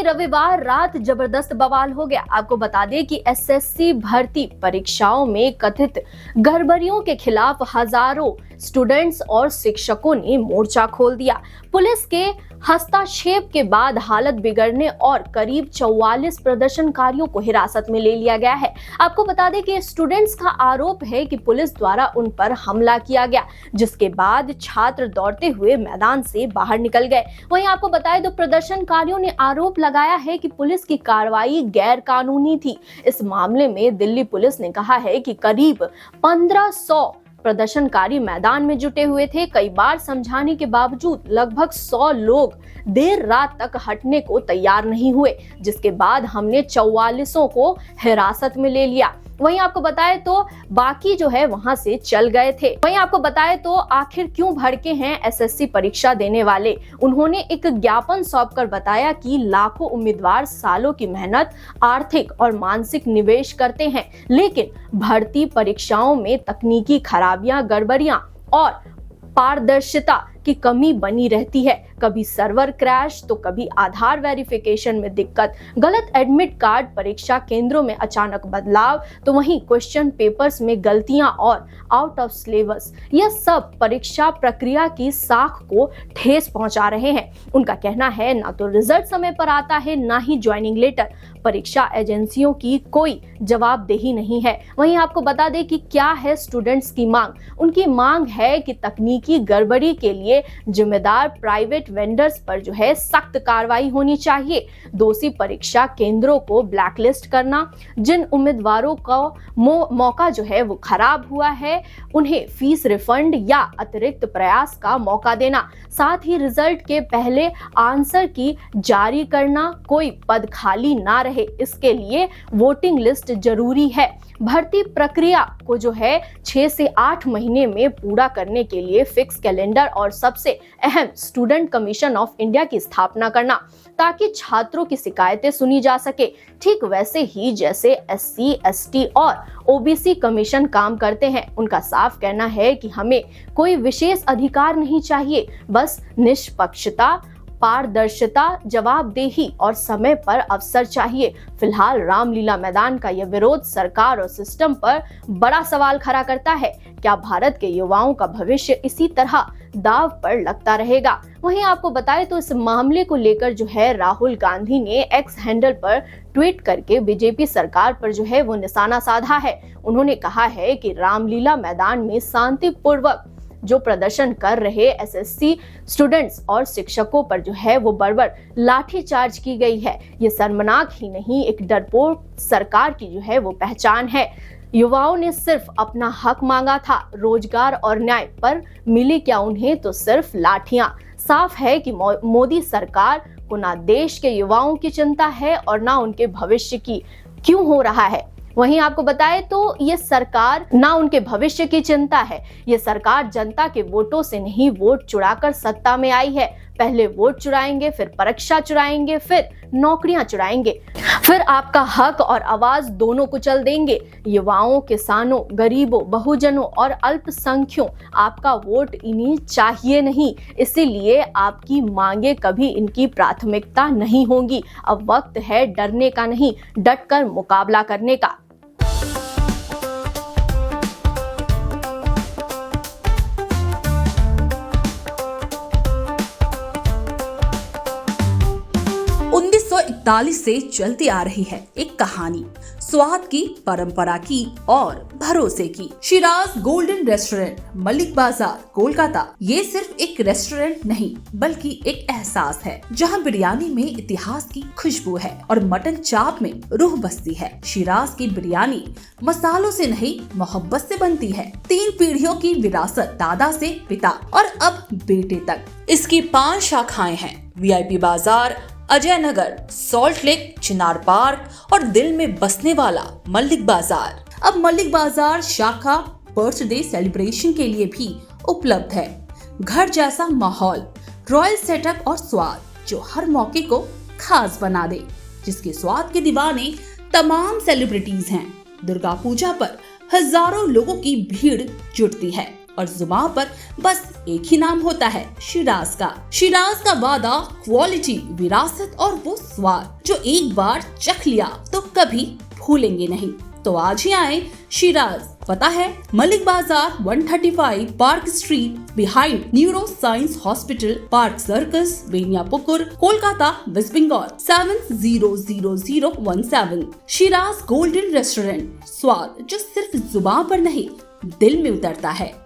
वहीं रविवार रात जबरदस्त बवाल हो गया। आपको बता दें कि एसएससी भर्ती परीक्षाओं में कथित गड़बड़ियों के खिलाफ हजारों स्टूडेंट्स और शिक्षकों ने मोर्चा खोल दिया। पुलिस के हस्तक्षेप के बाद हालत बिगड़ने और करीब 44 प्रदर्शनकारियों को हिरासत में ले लिया गया है। आपको बता दें कि स्टूडेंट्स का आरोप है कि पुलिस द्वारा उन पर हमला किया गया, जिसके बाद छात्र दौड़ते हुए मैदान से बाहर निकल गए। वहीं आपको बताएं तो प्रदर्शनकारियों ने आरोप लगाया है कि पुलिस की कार्रवाई गैर कानूनी थी। इस मामले में दिल्ली पुलिस ने कहा है कि करीब 1500 प्रदर्शनकारी मैदान में जुटे हुए थे। कई बार समझाने के बावजूद लगभग 100 लोग देर रात तक हटने को तैयार नहीं हुए, जिसके बाद हमने 44 को हिरासत में ले लिया। वहीं आपको बताएं तो बाकी जो है वहां से चल गए थे। वहीं आपको बताएं तो आखिर क्यों भड़के हैं एसएससी परीक्षा देने वाले। उन्होंने एक ज्ञापन सौंपकर बताया कि लाखों उम्मीदवार सालों की मेहनत, आर्थिक और मानसिक निवेश करते हैं, लेकिन भर्ती परीक्षाओं में तकनीकी खराबियां, गड़बड़ियां और पारदर्शिता की कमी बनी रहती है। कभी सर्वर क्रैश तो कभी आधार वेरिफिकेशन में दिक्कत, गलत एडमिट कार्ड, परीक्षा केंद्रों में अचानक बदलाव, तो वहीं क्वेश्चन पेपर्स में गलतियां और आउट ऑफ सिलेबस, यह सब परीक्षा प्रक्रिया की साख को ठेस पहुंचा रहे हैं। उनका कहना है ना तो रिजल्ट समय पर आता है, ना ही ज्वाइनिंग लेटर। परीक्षा एजेंसियों की कोई जवाबदेही नहीं है। वहीं आपको बता दें कि क्या है स्टूडेंट्स की मांग। उनकी मांग है कि तकनीकी गड़बड़ी के लिए जिम्मेदार प्राइवेट वेंडर्स पर जो है सख्त कार्रवाई होनी चाहिए। दोषी परीक्षा केंद्रों को ब्लैकलिस्ट करना, जिन उम्मीदवारों का मौका जो है वो खराब हुआ है उन्हें फीस रिफंड या अतिरिक्त प्रयास का मौका देना, साथ ही रिजल्ट के पहले आंसर की जारी करना, कोई पद खाली ना रहे इसके लिए वोटिंग लिस्ट जरूरी है। भर्ती प्रक्रिया को जो है 6 से 8 महीने में पूरा करने के लिए फिक्स कैलेंडर और सबसे अहम स्टूडेंट कमीशन ऑफ इंडिया की स्थापना करना, ताकि छात्रों की शिकायतें सुनी जा सके। ठीक वैसे ही जैसे एससी, एसटी और ओबीसी कमीशन काम करते हैं। उनका साफ कहना है कि हमें कोई विशेष अधिकार नहीं चाहिए, बस निष्पक्षता, पारदर्शिता, जवाबदेही और समय पर अवसर चाहिए। फिलहाल रामलीला मैदान का यह विरोध सरकार और सिस्टम पर बड़ा सवाल खड़ा करता है। क्या भारत के युवाओं का भविष्य इसी तरह दांव पर लगता रहेगा? वहीं आपको बताएं तो इस मामले को लेकर जो है राहुल गांधी ने एक्स हैंडल पर ट्वीट करके बीजेपी सरकार पर जो है वो निशाना साधा है। उन्होंने कहा है कि रामलीला मैदान में शांतिपूर्वक जो प्रदर्शन कर रहे एसएससी स्टूडेंट्स और शिक्षकों पर जो है वो बर्बर लाठीचार्ज की गई है। ये शर्मनाक ही नहीं, एक डरपोक सरकार की जो है वो पहचान है। युवाओं ने सिर्फ अपना हक मांगा था, रोजगार और न्याय, पर मिली क्या उन्हें? तो सिर्फ लाठियां। साफ है कि मोदी सरकार को ना देश के युवाओं की चिंता है और ना उनके भविष्य की। क्यों हो रहा है? वहीं आपको बताएं तो ये सरकार ना उनके भविष्य की चिंता है। ये सरकार जनता के वोटों से नहीं, वोट चुराकर सत्ता में आई है। पहले वोट चुराएंगे, फिर परीक्षा चुराएंगे, फिर नौकरियां चुराएंगे, फिर आपका हक और आवाज दोनों कुचल देंगे। युवाओं, किसानों, गरीबों, बहुजनों और अल्पसंख्यों, आपका वोट इन्हें चाहिए नहीं। इसीलिए आपकी मांगे कभी इनकी प्राथमिकता नहीं होंगी। अब वक्त है डरने का नहीं, डटकर मुकाबला करने का। से चलती आ रही है एक कहानी, स्वाद की, परंपरा की और भरोसे की। शिराज गोल्डन रेस्टोरेंट, मलिक बाजार, कोलकाता। ये सिर्फ एक रेस्टोरेंट नहीं बल्कि एक एहसास है, जहां बिरयानी में इतिहास की खुशबू है और मटन चाप में रूह बसती है। शिराज की बिरयानी मसालों से नहीं, मोहब्बत से बनती है। 3 पीढ़ियों की विरासत, दादा से पिता और अब बेटे तक। इसकी 5 शाखाएं हैं, वीआईपी बाजार, अजय नगर, सॉल्ट लेक, चिनार पार्क और दिल में बसने वाला मलिक बाजार। अब मलिक बाजार शाखा बर्थडे सेलिब्रेशन के लिए भी उपलब्ध है। घर जैसा माहौल, रॉयल सेटअप और स्वाद जो हर मौके को खास बना दे, जिसके स्वाद के दीवाने तमाम सेलिब्रिटीज हैं। दुर्गा पूजा पर हजारों लोगों की भीड़ जुटती है। और जुबान पर बस एक ही नाम होता है, शिराज का। शिराज का वादा, क्वालिटी, विरासत और वो स्वाद जो एक बार चख लिया तो कभी भूलेंगे नहीं। तो आज ही आए शिराज। पता है Malik Bazar 135 park street behind neuro science hospital, park circus, Beniapukur, Kolkata, west Bengal 700017। Shiraz golden restaurant, स्वाद जो सिर्फ जुबान पर नहीं दिल में उतरता है।